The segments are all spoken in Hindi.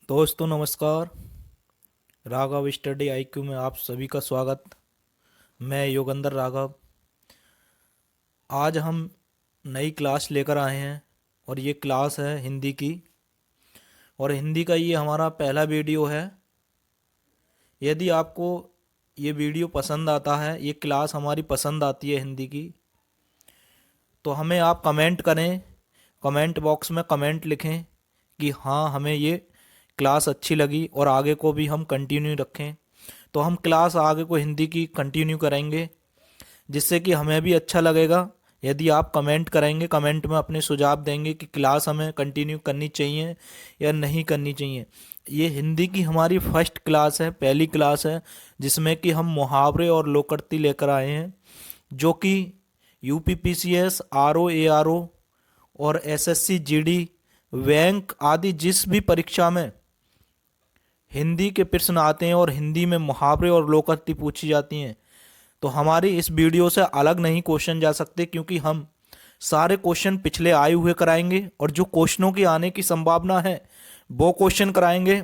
दोस्तों नमस्कार। राघव स्टडी आईक्यू में आप सभी का स्वागत। मैं योगेंद्र राघव। आज हम नई क्लास लेकर आए हैं और ये क्लास है हिंदी की। और हिंदी का ये हमारा पहला वीडियो है। यदि आपको ये वीडियो पसंद आता है, ये क्लास हमारी पसंद आती है हिंदी की, तो हमें आप कमेंट करें। कमेंट बॉक्स में कमेंट लिखें कि हाँ हमें ये क्लास अच्छी लगी और आगे को भी हम कंटिन्यू रखें। तो हम क्लास आगे को हिंदी की कंटिन्यू करेंगे, जिससे कि हमें भी अच्छा लगेगा। यदि आप कमेंट करेंगे, कमेंट में अपने सुझाव देंगे कि क्लास हमें कंटिन्यू करनी चाहिए या नहीं करनी चाहिए। ये हिंदी की हमारी फर्स्ट क्लास है, पहली क्लास है, जिसमें कि हम मुहावरे और लोकोक्ति लेकर आए हैं, जो कि यूपीपीसीएस, आरओ, एआरओ और एसएससी, जीडी, बैंक आदि जिस भी परीक्षा में हिंदी के प्रश्न आते हैं और हिंदी में मुहावरे और लोकोक्ति पूछी जाती हैं, तो हमारी इस वीडियो से अलग नहीं क्वेश्चन जा सकते, क्योंकि हम सारे क्वेश्चन पिछले आए हुए कराएंगे और जो क्वेश्चनों की आने की संभावना है वो क्वेश्चन कराएंगे।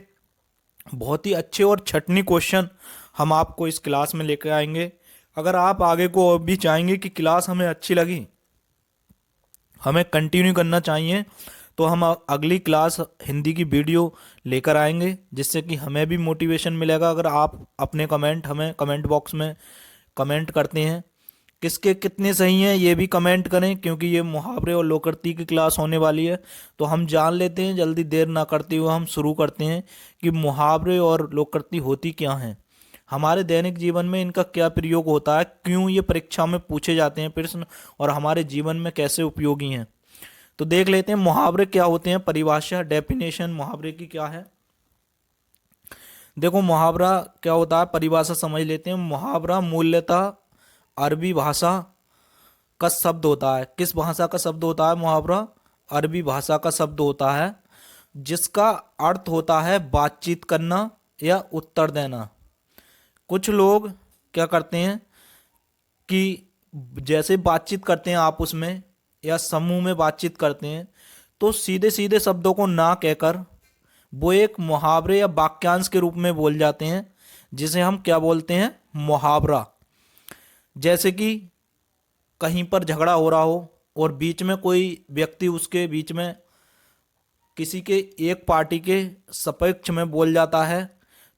बहुत ही अच्छे और छटनी क्वेश्चन हम आपको इस क्लास में लेकर आएंगे। अगर आप आगे को भी चाहेंगे कि क्लास हमें अच्छी लगी, हमें कंटिन्यू करना चाहिए, तो हम अगली क्लास हिंदी की वीडियो लेकर आएंगे, जिससे कि हमें भी मोटिवेशन मिलेगा। अगर आप अपने कमेंट हमें कमेंट बॉक्स में कमेंट करते हैं, किसके कितने सही हैं ये भी कमेंट करें, क्योंकि ये मुहावरे और लोकोक्ति की क्लास होने वाली है। तो हम जान लेते हैं, जल्दी देर ना करते हुए हम शुरू करते हैं कि मुहावरे और लोकोक्ति होती क्या हैं, हमारे दैनिक जीवन में इनका क्या प्रयोग होता है, क्यों ये परीक्षा में पूछे जाते हैं प्रश्न, और हमारे जीवन में कैसे उपयोगी हैं। तो देख लेते हैं मुहावरे क्या होते हैं। परिभाषा, डेफिनेशन मुहावरे की क्या है। देखो मुहावरा क्या होता है, परिभाषा समझ लेते हैं। मुहावरा मूल्यतः अरबी भाषा का शब्द होता है। किस भाषा का शब्द होता है मुहावरा? अरबी भाषा का शब्द होता है, जिसका अर्थ होता है बातचीत करना या उत्तर देना। कुछ लोग क्या करते हैं कि जैसे बातचीत करते हैं आपस में या समूह में बातचीत करते हैं, तो सीधे सीधे शब्दों को ना कहकर वो एक मुहावरे या वाक्यांश के रूप में बोल जाते हैं, जिसे हम क्या बोलते हैं? मुहावरा। जैसे कि कहीं पर झगड़ा हो रहा हो और बीच में कोई व्यक्ति उसके बीच में किसी के एक पार्टी के सपक्ष में बोल जाता है,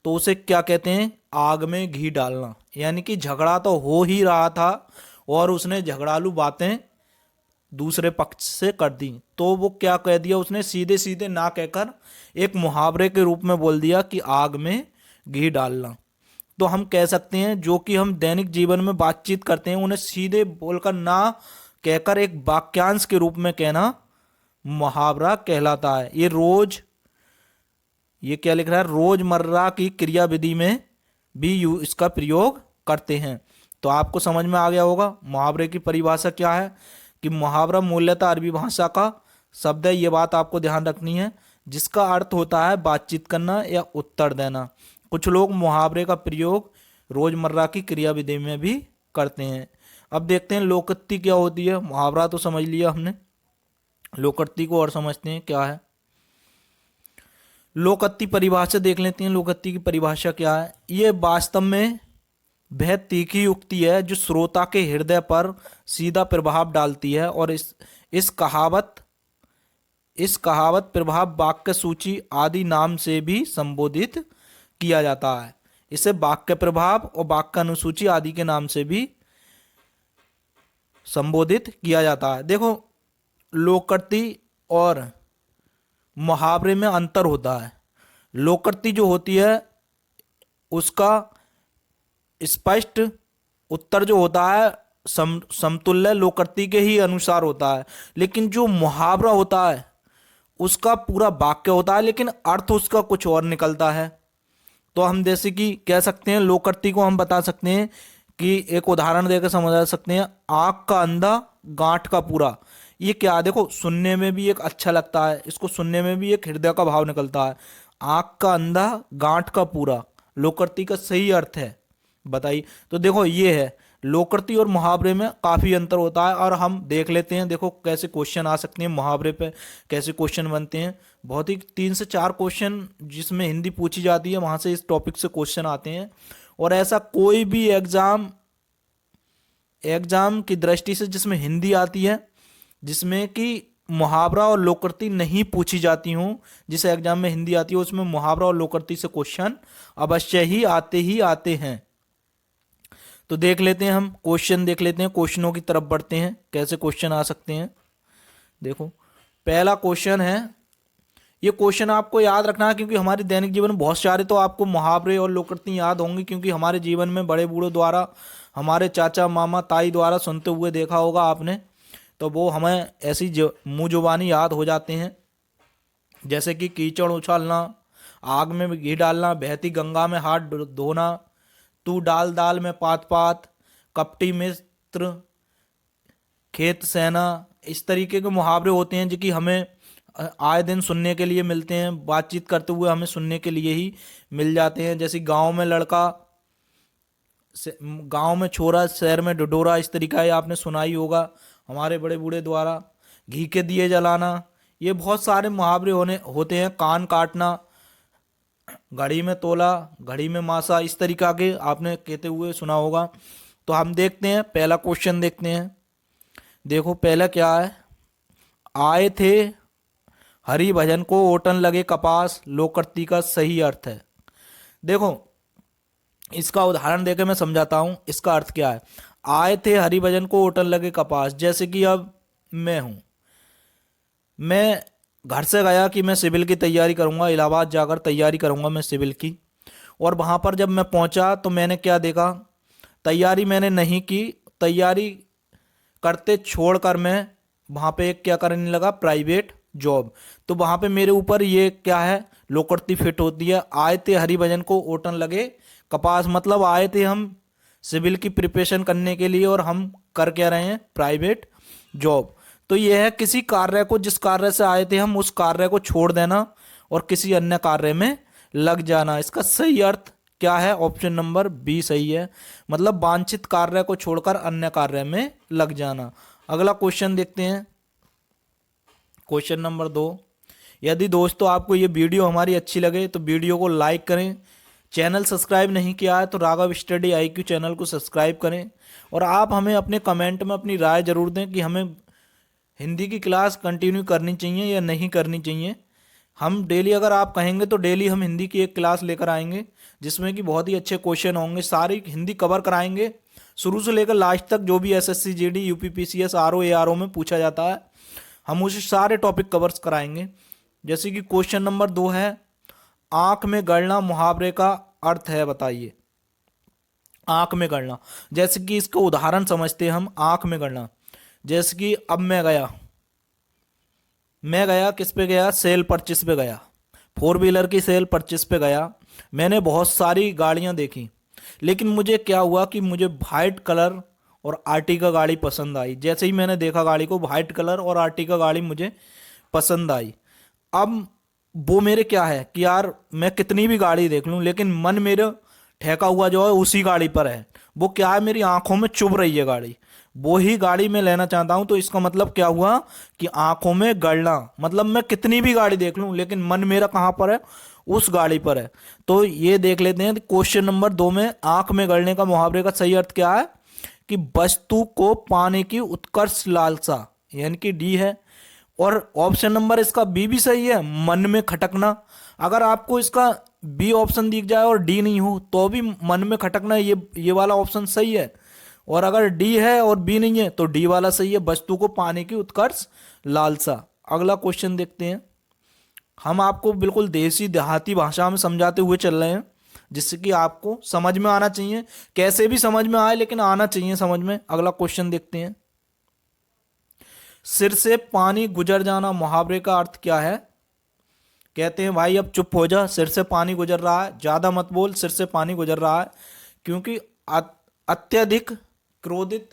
तो उसे क्या कहते हैं? आग में घी डालना। यानी कि झगड़ा तो हो ही रहा था और उसने झगड़ालू बातें दूसरे पक्ष से कर दी, तो वो क्या कह दिया उसने? सीधे सीधे ना कहकर एक मुहावरे के रूप में बोल दिया कि आग में घी डालना। तो हम कह सकते हैं जो कि हम दैनिक जीवन में बातचीत करते हैं, उन्हें सीधे बोलकर ना कहकर एक वाक्यांश के रूप में कहना मुहावरा कहलाता है। ये क्या लिख रहा है? रोजमर्रा की क्रियाविधि में भी इसका प्रयोग करते हैं। तो आपको समझ में आ गया होगा मुहावरे की परिभाषा क्या है, कि मुहावरा मूल्यतः अरबी भाषा का शब्द है, ये बात आपको ध्यान रखनी है, जिसका अर्थ होता है बातचीत करना या उत्तर देना। कुछ लोग मुहावरे का प्रयोग रोजमर्रा की क्रियाविधि में भी करते हैं। अब देखते हैं लोकोक्ति क्या होती है। मुहावरा तो समझ लिया हमने, लोकोक्ति को और समझते हैं क्या है। लोकोक्ति परिभाषा देख लेते हैं। लोकोक्ति की परिभाषा क्या है? ये वास्तव में वह तीखी युक्ति है जो श्रोता के हृदय पर सीधा प्रभाव डालती है, और इस कहावत प्रभाव वाक्य सूची आदि नाम से भी संबोधित किया जाता है। इसे वाक्य प्रभाव और वाक्य अनुसूची आदि के नाम से भी संबोधित किया जाता है। देखो लोकोक्ति और मुहावरे में अंतर होता है। लोकोक्ति जो होती है उसका स्पष्ट उत्तर जो होता है समतुल्य लोकोक्ति के ही अनुसार होता है, लेकिन जो मुहावरा होता है उसका पूरा वाक्य होता है, लेकिन अर्थ उसका कुछ और निकलता है। तो हम जैसे कि कह सकते हैं, लोकोक्ति को हम बता सकते हैं कि एक उदाहरण देकर समझा सकते हैं, आँख का अंधा गांठ का पूरा। ये क्या? देखो सुनने में भी एक अच्छा लगता है, इसको सुनने में भी एक हृदय का भाव निकलता है। आँख का अंधा गांठ का पूरा लोकोक्ति का सही अर्थ है, बताइए। तो देखो ये है लोकोक्ति और मुहावरे में काफ़ी अंतर होता है। और हम देख लेते हैं, देखो कैसे क्वेश्चन आ सकते हैं मुहावरे पे, कैसे क्वेश्चन बनते हैं। बहुत ही 3 से 4 क्वेश्चन जिसमें हिंदी पूछी जाती है वहाँ से इस टॉपिक से क्वेश्चन आते हैं। और ऐसा कोई भी एग्जाम की दृष्टि से जिसमें हिंदी आती है, जिसमें कि मुहावरा और लोकोक्ति नहीं पूछी जाती हूँ, जिस एग्जाम में हिंदी आती है उसमें मुहावरा और लोकोक्ति से क्वेश्चन अवश्य ही आते हैं। तो देख लेते हैं, हम क्वेश्चन देख लेते हैं, क्वेश्चनों की तरफ बढ़ते हैं कैसे क्वेश्चन आ सकते हैं। देखो पहला क्वेश्चन है, ये क्वेश्चन आपको याद रखना है क्योंकि हमारे दैनिक जीवन में बहुत सारे तो आपको मुहावरे और लोकोक्ति याद होंगे, क्योंकि हमारे जीवन में बड़े बूढ़ों द्वारा, हमारे चाचा मामा ताई द्वारा सुनते हुए देखा होगा आपने, तो वो हमें ऐसी मुँह जुबानी याद हो जाते हैं। जैसे कि कीचड़ उछालना, आग में घी डालना, बहती गंगा में हाथ धोना, तू डाल दाल में पात पात, कपटी मित्र, खेत सेना, इस तरीके के मुहावरे होते हैं जो कि हमें आए दिन सुनने के लिए मिलते हैं, बातचीत करते हुए हमें सुनने के लिए ही मिल जाते हैं। जैसे गांव में लड़का, गांव में छोरा, शहर में ढिढोरा, इस तरीका है आपने सुना ही होगा हमारे बड़े बूढ़े द्वारा। घी के दिए जलाना, ये बहुत सारे मुहावरे होते हैं। कान काटना, घड़ी में तोला, घड़ी में मासा, इस तरीका के आपने कहते हुए सुना होगा। तो हम देखते हैं, पहला क्वेश्चन देखते हैं। देखो पहला क्या है, आए थे हरि भजन को ओटन लगे कपास, लोकोक्ति का सही अर्थ है। देखो इसका उदाहरण देकर मैं समझाता हूँ इसका अर्थ क्या है। आए थे हरि भजन को ओटन लगे कपास, जैसे कि अब मैं हूँ, मैं घर से गया कि मैं सिविल की तैयारी करूंगा, इलाहाबाद जाकर तैयारी करूंगा मैं सिविल की। और वहाँ पर जब मैं पहुँचा तो मैंने क्या देखा, तैयारी मैंने नहीं की, तैयारी करते छोड़कर मैं वहाँ पे एक क्या करने लगा, प्राइवेट जॉब। तो वहाँ पे मेरे ऊपर ये क्या है, लोकोक्ति फिट होती है। आए थे हरिभजन को ओटन लगे कपास, मतलब आए थे हम सिविल की प्रिपरेशन करने के लिए और हम कर क्या रहे हैं, प्राइवेट जॉब। तो यह है किसी कार्य को, जिस कार्य से आए थे हम उस कार्य को छोड़ देना और किसी अन्य कार्य में लग जाना। इसका सही अर्थ क्या है, ऑप्शन नंबर बी सही है, मतलब वांछित कार्य को छोड़कर अन्य कार्य में लग जाना। अगला क्वेश्चन देखते हैं, क्वेश्चन नंबर 2। यदि दोस्तों आपको ये वीडियो हमारी अच्छी लगे तो वीडियो को लाइक करें, चैनल सब्सक्राइब नहीं किया है तो राघव स्टडी IQ चैनल को सब्सक्राइब करें। और आप हमें अपने कमेंट में अपनी राय जरूर दें कि हमें हिंदी की क्लास कंटिन्यू करनी चाहिए या नहीं करनी चाहिए। हम डेली, अगर आप कहेंगे तो डेली हम हिंदी की एक क्लास लेकर आएंगे जिसमें कि बहुत ही अच्छे क्वेश्चन होंगे, सारी हिंदी कवर कराएंगे शुरू से लेकर लास्ट तक। जो भी SSC GD UP PCS RO ARO में पूछा जाता है हम उसे सारे टॉपिक कवर कराएंगे। जैसे कि क्वेश्चन नंबर 2 है, आंख में गड़ना मुहावरे का अर्थ है, बताइए। आंख में गड़ना, जैसे कि इसका उदाहरण समझते हैं हम। आंख में गड़ना, जैसे कि अब मैं गया किस पे गया, सेल परचेस पे गया, 4 व्हीलर की सेल परचेस पे गया। मैंने बहुत सारी गाड़ियां देखी, लेकिन मुझे क्या हुआ कि मुझे वाइट कलर और आर्टिका गाड़ी पसंद आई। जैसे ही मैंने देखा गाड़ी को, वाइट कलर और आर्टिका गाड़ी मुझे पसंद आई। अब वो मेरे क्या है कि यार मैं कितनी भी गाड़ी देख लूं लेकिन मन मेरा ठेका हुआ जो है उसी गाड़ी पर है। वो क्या है, मेरी आंखों में चुभ रही है गाड़ी, वो ही गाड़ी मैं लेना चाहता हूं। तो इसका मतलब क्या हुआ कि आंखों में गड़ना, मतलब मैं कितनी भी गाड़ी देख लूं लेकिन मन मेरा कहां पर है, उस गाड़ी पर है। तो ये देख लेते हैं क्वेश्चन नंबर 2 में आंख में गड़ने का मुहावरे का सही अर्थ क्या है कि वस्तु को पाने की उत्कर्ष लालसा, यानी कि डी है। और ऑप्शन नंबर इसका बी भी सही है, मन में खटकना। अगर आपको इसका बी ऑप्शन दिख जाए और डी नहीं हो तो भी मन में खटकना, ये वाला ऑप्शन सही है। और अगर डी है और बी नहीं है तो डी वाला सही है, वस्तु को पाने की उत्कर्ष लालसा। अगला क्वेश्चन देखते हैं, हम आपको बिल्कुल देसी देहाती भाषा में समझाते हुए चल रहे हैं जिससे कि आपको समझ में आना चाहिए, कैसे भी समझ में आए लेकिन आना चाहिए समझ में। अगला क्वेश्चन देखते हैं, सिर से पानी गुजर जाना मुहावरे का अर्थ क्या है। कहते हैं भाई अब चुप हो जा, सिर से पानी गुजर रहा है, ज्यादा मत बोल, सिर से पानी गुजर रहा है। क्योंकि अत्यधिक क्रोधित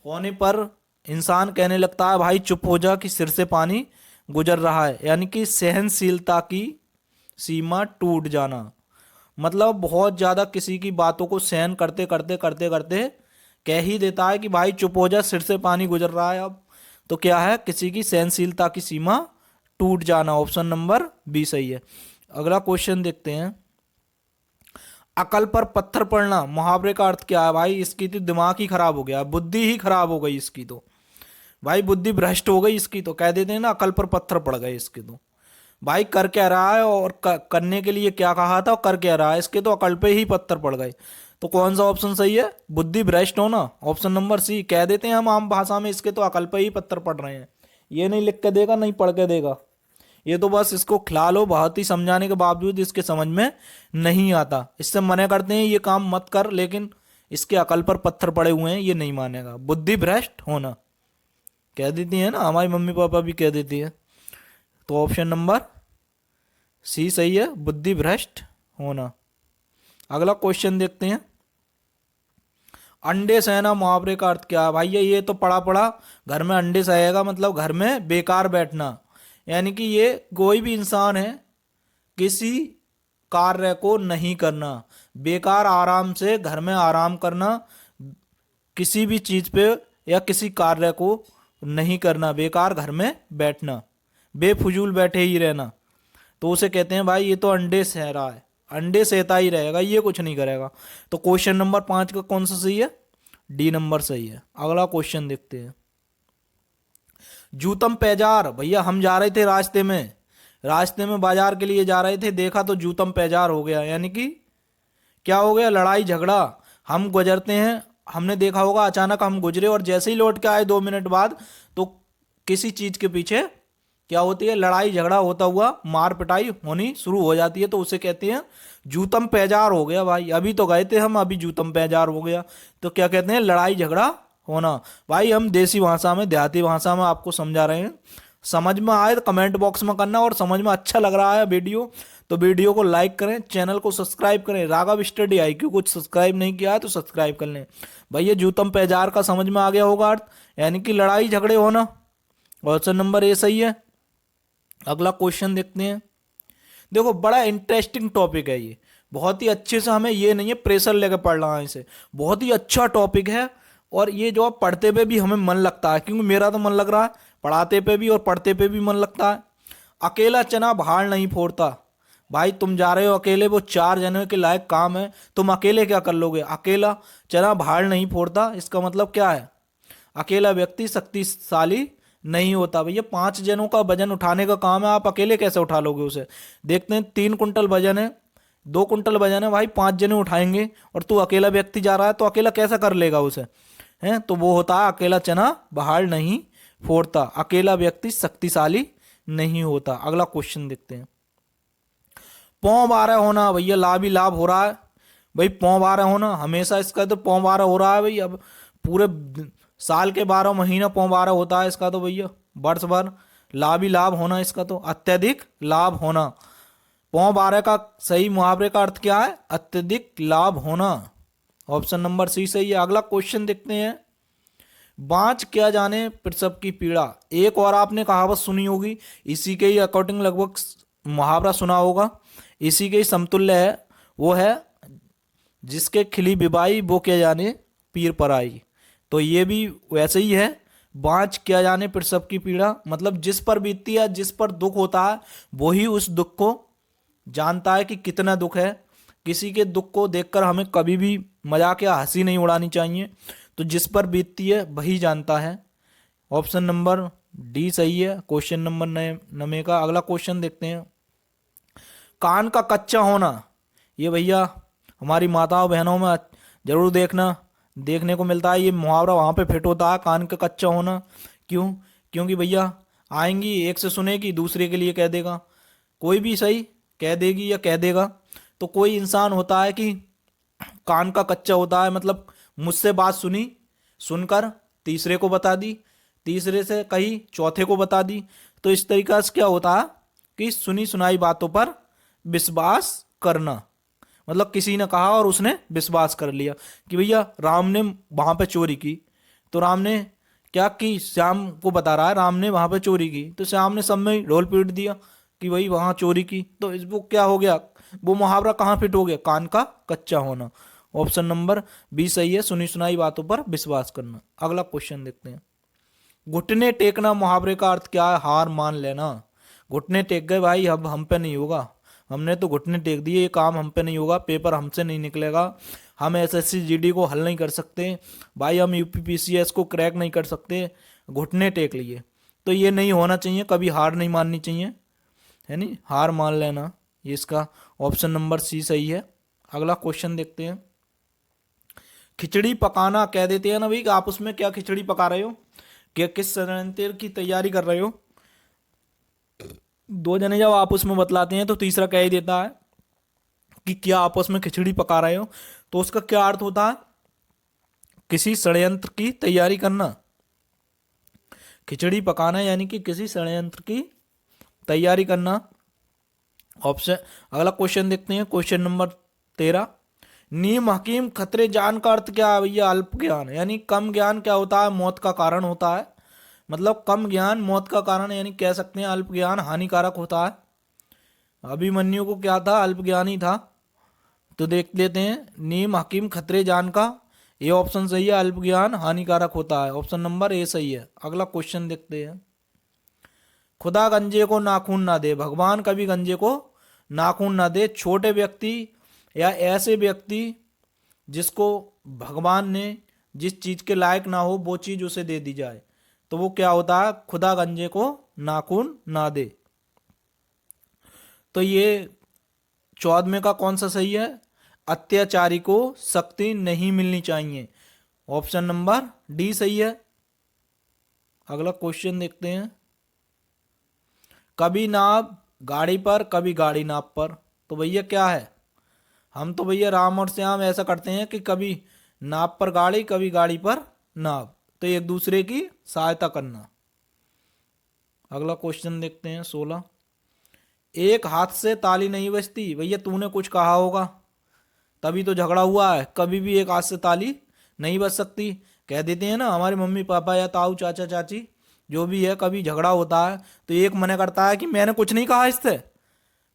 होने पर इंसान कहने लगता है भाई चुप हो जा कि सिर से पानी गुजर रहा है, यानी कि सहनशीलता की सीमा टूट जाना। मतलब बहुत ज्यादा किसी की बातों को सहन करते करते करते करते कह ही देता है कि भाई चुप हो जा, सिर से पानी गुजर रहा है अब। तो क्या है, किसी की सहनशीलता की सीमा टूट जाना। ऑप्शन नंबर बी सही है। अगला क्वेश्चन देखते हैं। अकल पर पत्थर पड़ना मुहावरे का अर्थ क्या है भाई? इसकी तो दिमाग ही खराब हो गया, बुद्धि ही खराब हो गई इसकी तो। भाई बुद्धि भ्रष्ट हो गई इसकी तो। कह देते हैं ना, अकल पर पत्थर पड़ गए इसके तो। भाई कर क्या रहा है और करने के लिए क्या कहा था और कर क्या रहा है, इसके तो अकल पे ही पत्थर पड़ गए। तो कौन सा ऑप्शन सही है? बुद्धि भ्रष्ट होना, ऑप्शन नंबर सी। कह देते हैं हम आम भाषा में, इसके तो अकल पे ही पत्थर पड़ रहे हैं। ये नहीं लिख के देगा, नहीं पढ़ के देगा, ये तो बस इसको खिला लो, बहुत ही समझाने के बावजूद इसके समझ में नहीं आता। इससे मना करते हैं ये काम मत कर, लेकिन इसके अकल पर पत्थर पड़े हुए हैं, ये नहीं मानेगा। बुद्धि भ्रष्ट होना कह देती है ना, हमारी मम्मी पापा भी कह देती है। तो ऑप्शन नंबर सी सही है, बुद्धि भ्रष्ट होना। अगला क्वेश्चन देखते हैं। अंडे सहना मुहावरे का अर्थ क्या है भाई? ये तो पड़ा पड़ा घर में अंडे सहेगा, मतलब घर में बेकार बैठना। यानी कि ये कोई भी इंसान है, किसी कार्य को नहीं करना, बेकार आराम से घर में आराम करना, किसी भी चीज पे या किसी कार्य को नहीं करना, बेकार घर में बैठना, बेफजूल बैठे ही रहना। तो उसे कहते हैं भाई ये तो अंडे सह रहा है, अंडे सहता ही रहेगा, ये कुछ नहीं करेगा। तो क्वेश्चन नंबर 5 का कौन सा सही है? डी नंबर सही है। अगला क्वेश्चन देखते हैं। जूतम पैजार भैया, हम जा रहे थे रास्ते में बाजार के लिए जा रहे थे, देखा तो जूतम पैजार हो गया। यानी कि क्या हो गया? लड़ाई झगड़ा। हम गुजरते हैं, हमने देखा होगा अचानक हम गुजरे और जैसे ही लौट के आए 2 मिनट बाद, तो किसी चीज के पीछे क्या होती है? लड़ाई झगड़ा होता हुआ मार पिटाई होनी शुरू हो जाती है। तो उसे कहते हैं जूतम पैजार हो गया भाई, अभी तो गए थे हम, अभी जूतम पैजार हो गया। तो क्या कहते हैं? लड़ाई झगड़ा होना। भाई हम देसी भाषा में, देहाती भाषा में आपको समझा रहे हैं। समझ में आए तो कमेंट बॉक्स में करना, और समझ में अच्छा लग रहा है वीडियो तो वीडियो को लाइक करें, चैनल को सब्सक्राइब करें। राघव स्टडी IQ कुछ सब्सक्राइब नहीं किया है तो सब्सक्राइब कर लें। भैया जूतम पैजार का समझ में आ गया होगा अर्थ, यानी कि लड़ाई झगड़े होना। ऑप्शन नंबर ए सही है। अगला क्वेश्चन देखते हैं। देखो बड़ा इंटरेस्टिंग टॉपिक है ये, बहुत ही अच्छे से, हमें ये नहीं है प्रेशर लेकर पढ़ रहा है इसे, बहुत ही अच्छा टॉपिक है। और ये जो आप पढ़ते पे भी हमें मन लगता है, क्योंकि मेरा तो मन लग रहा है, पढ़ाते पे भी और पढ़ते पे भी मन लगता है। अकेला चना भाड़ नहीं फोड़ता। भाई तुम जा रहे हो अकेले, वो 4 जने के लायक काम है, तुम अकेले क्या कर लोगे? अकेला चना भाड़ नहीं फोड़ता, इसका मतलब क्या है? अकेला व्यक्ति शक्तिशाली नहीं होता। भैया 5 जनों का वजन उठाने का काम है, आप अकेले कैसे उठा लोगे उसे? देखते हैं 3 कुंटल वजन है, 2 कुंटल वजन है भाई, 5 जने उठाएंगे, और तू अकेला व्यक्ति जा रहा है तो अकेला कैसा कर लेगा उसे? है तो वो होता है अकेला चना भाड़ नहीं फोड़ता, अकेला व्यक्ति शक्तिशाली नहीं होता। अगला क्वेश्चन देखते हैं। पौ 12 होना भैया, लाभ ही लाभ हो रहा है भाई। पौ 12 होना हमेशा, इसका तो पौ 12 हो रहा है भाई। अब पूरे साल के 12 महीना पौ 12 होता है इसका तो भैया, वर्ष भर लाभ ही लाभ होना, इसका तो अत्यधिक लाभ होना। पौ 12 का सही मुहावरे का अर्थ क्या है? अत्यधिक लाभ होना। ऑप्शन नंबर सी सही है। अगला क्वेश्चन देखते हैं। बाँच क्या जाने प्रसव की पीड़ा। एक और आपने कहावत सुनी होगी, इसी के ही अकॉर्डिंग लगभग मुहावरा सुना होगा, इसी के ही समतुल्य है। वो है जिसके खिली बिबाई वो क्या जाने पीर पर आई। तो ये भी वैसे ही है, बाँच क्या जाने प्रसव की पीड़ा, मतलब जिस पर बीतती है, जिस पर दुख होता है, वही उस दुख को जानता है कि कितना दुख है। किसी के दुख को देखकर हमें कभी भी मजाक या हंसी नहीं उड़ानी चाहिए। तो जिस पर बीतती है वही जानता है। ऑप्शन नंबर डी सही है क्वेश्चन नंबर 9 का। अगला क्वेश्चन देखते हैं। कान का कच्चा होना, ये भैया हमारी माताओं बहनों में जरूर देखने को मिलता है। ये मुहावरा वहाँ पे फिट होता है, कान का कच्चा होना। क्यों? क्योंकि भैया आएंगी, एक से सुनेगी, दूसरे के लिए कह देगा, कोई भी सही कह देगी या कह देगा। तो कोई इंसान होता है कि कान का कच्चा होता है, मतलब मुझसे बात सुनी, सुनकर तीसरे को बता दी, तीसरे से कही चौथे को बता दी। तो इस तरीका से क्या होता है कि सुनी सुनाई बातों पर विश्वास करना, मतलब किसी ने कहा और उसने विश्वास कर लिया कि भैया राम ने वहां पे चोरी की। तो राम ने क्या की, श्याम को बता रहा है राम ने वहां पे चोरी की, तो श्याम ने सब में ढोल पीट दिया कि भाई वहां चोरी की। तो वो क्या हो गया, वो मुहावरा कहाँ फिट हो गया? कान का कच्चा होना। ऑप्शन नंबर बी सही है, सुनी सुनाई बातों पर विश्वास करना। अगला क्वेश्चन देखते हैं। घुटने टेकना मुहावरे का अर्थ क्या है? हार मान लेना। घुटने टेक गए भाई, अब हम पे नहीं होगा, हमने तो घुटने टेक दिए, ये काम हम पे नहीं होगा, पेपर हमसे नहीं निकलेगा, हम एसएससी जीडी को हल नहीं कर सकते भाई, हम यूपीपीसीएस को क्रैक नहीं कर सकते, घुटने टेक लिए। तो ये नहीं होना चाहिए, कभी हार नहीं माननी चाहिए, है नहीं, हार मान लेना, ये इसका ऑप्शन नंबर सी सही है। अगला क्वेश्चन देखते हैं। खिचड़ी पकाना कह देते हैं ना भाई, आप उसमें क्या खिचड़ी पका रहे हो, क्या किस षड्यंत्र की तैयारी कर रहे हो? दो जने जब आपस में बतलाते हैं तो तीसरा कह ही देता है कि क्या आपस में खिचड़ी पका रहे हो, तो उसका क्या अर्थ होता है? किसी षड्यंत्र की तैयारी करना। खिचड़ी पकाना यानी कि किसी षड्यंत्र की तैयारी करना। ऑप्शन, अगला क्वेश्चन देखते हैं, क्वेश्चन नंबर 13। नीम हकीम खतरे जान का अर्थ क्या है भैया? अल्प ज्ञान, यानी कम ज्ञान क्या होता है? मौत का कारण होता है, मतलब कम ज्ञान मौत का कारण, यानी कह सकते हैं अल्प ज्ञान हानिकारक होता है। अभिमन्यु को क्या था? अल्प ज्ञानी था। तो देख लेते हैं, नीम हकीम खतरे जान का, ये ऑप्शन सही है, अल्प ज्ञान हानिकारक होता है, ऑप्शन नंबर ए सही है। अगला क्वेश्चन देखते हैं। खुदा गंजे को नाखून ना दे, भगवान कभी गंजे को नाखून ना दे। छोटे व्यक्ति या ऐसे व्यक्ति जिसको भगवान ने जिस चीज के लायक ना हो वो चीज उसे दे दी जाए, तो वो क्या होता है? खुदा गंजे को नाखून ना दे। तो ये 14वें का कौन सा सही है? अत्याचारी को शक्ति नहीं मिलनी चाहिए, ऑप्शन नंबर डी सही है। अगला क्वेश्चन देखते हैं। कभी नाव गाड़ी पर, कभी गाड़ी नाव पर, तो भैया क्या है? हम तो भैया राम और श्याम ऐसा करते हैं कि कभी नाव पर गाड़ी, कभी गाड़ी पर नाव, तो एक दूसरे की सहायता करना। अगला क्वेश्चन देखते हैं 16। एक हाथ से ताली नहीं बजती, भैया तूने कुछ कहा होगा तभी तो झगड़ा हुआ है, कभी भी एक हाथ से ताली नहीं बज सकती। कह देते हैं ना हमारे मम्मी पापा या ताऊ चाचा चाची जो भी है, कभी झगड़ा होता है तो एक मना करता है कि मैंने कुछ नहीं कहा इससे,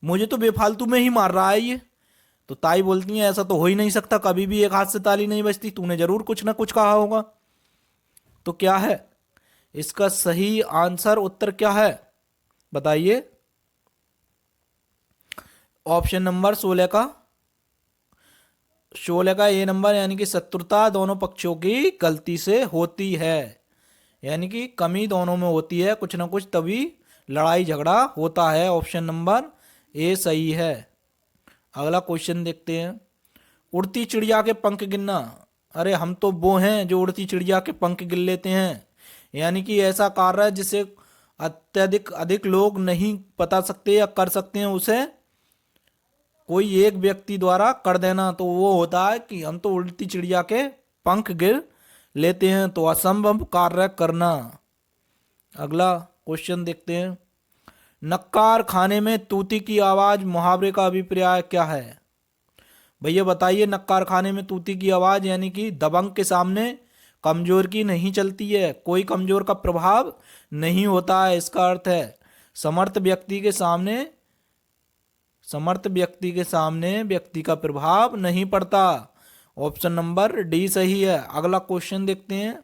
मुझे तो बेफालतू में ही मार रहा है ये, तो ताई बोलती है ऐसा तो हो ही नहीं सकता, कभी भी एक हाथ से ताली नहीं बजती, तूने जरूर कुछ ना कुछ कहा होगा। तो क्या है इसका सही आंसर, उत्तर क्या है बताइए? ऑप्शन नंबर 16 का ए नंबर, यानी कि शत्रुता दोनों पक्षों की गलती से होती है, यानी कि कमी दोनों में होती है कुछ ना कुछ, तभी लड़ाई झगड़ा होता है, ऑप्शन नंबर ए सही है। अगला क्वेश्चन देखते हैं। उड़ती चिड़िया के पंख गिनना, अरे हम तो वो हैं जो उड़ती चिड़िया के पंख गिन लेते हैं, यानी कि ऐसा कार्य है जिसे अधिक लोग नहीं बता सकते या कर सकते हैं, उसे कोई एक व्यक्ति द्वारा कर देना, तो वो होता है कि हम तो उड़ती चिड़िया के पंख गिर लेते हैं, तो असंभव कार्य करना। अगला क्वेश्चन देखते हैं। नक्कार खाने में तूती की आवाज, मुहावरे का अभिप्राय क्या है? भैया बताइए, नक्कार खाने में तूती की आवाज यानी कि दबंग के सामने कमजोर की नहीं चलती है, कोई कमजोर का प्रभाव नहीं होता है, इसका अर्थ है समर्थ व्यक्ति के सामने व्यक्ति का प्रभाव नहीं पड़ता, ऑप्शन नंबर डी सही है। अगला क्वेश्चन देखते हैं।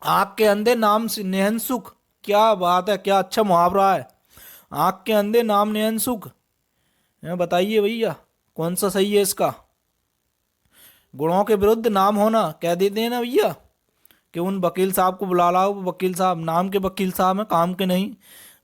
आंख के अंधे नाम से नेहन सुख, क्या बात है, क्या अच्छा मुहावरा है, आंख के अंधे नाम नेहन सुख, बताइए भैया कौन सा सही है इसका? गुणों के विरुद्ध नाम होना, कह देते हैं ना भैया कि उन वकील साहब को बुला लाओ, वकील साहब नाम के वकील साहब हैं, काम के नहीं।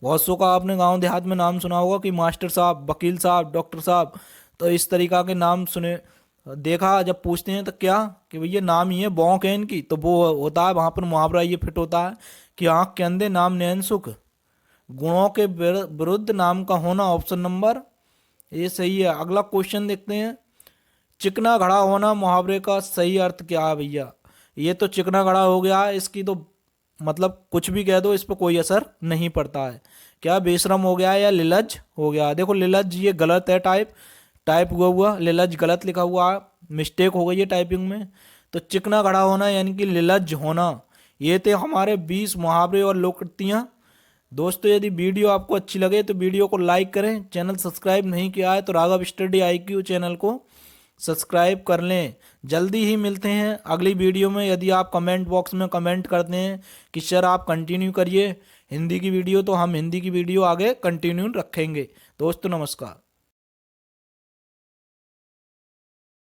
बहुत सौ का आपने गांव देहात में नाम सुना होगा कि मास्टर साहब, वकील साहब, डॉक्टर साहब, तो इस तरीका के नाम सुने देखा जब पूछते हैं तो क्या कि भैया नाम ही है बौक है इनकी, तो वो होता है वहां पर मुहावरा ये फिट होता है कि आंख के अंधे नाम नैन सुख, गुणों के विरुद्ध नाम का होना, ऑप्शन नंबर ये सही है। अगला क्वेश्चन देखते हैं। चिकना घड़ा होना मुहावरे का सही अर्थ क्या है भैया? ये तो चिकना घड़ा हो गया है, इसकी तो मतलब कुछ भी कह दो इस पर कोई असर नहीं पड़ता है। क्या बेशरम हो गया है या लिलज हो गया है? देखो लिलज ये गलत है, टाइप हुआ, लिलज गलत लिखा हुआ है, मिस्टेक हो गई है टाइपिंग में। तो चिकना घड़ा होना यानी कि लिलज होना। ये थे हमारे 20 मुहावरे और लोकोक्तियाँ। दोस्तों यदि वीडियो आपको अच्छी लगे तो वीडियो को लाइक करें, चैनल सब्सक्राइब नहीं किया है तो राघव स्टडी IQ चैनल को सब्सक्राइब कर लें। जल्दी ही मिलते हैं अगली वीडियो में। यदि आप कमेंट बॉक्स में कमेंट करते हैं कि सर आप कंटिन्यू करिए हिंदी की वीडियो, तो हम हिंदी की वीडियो आगे कंटिन्यू रखेंगे। दोस्तों नमस्कार।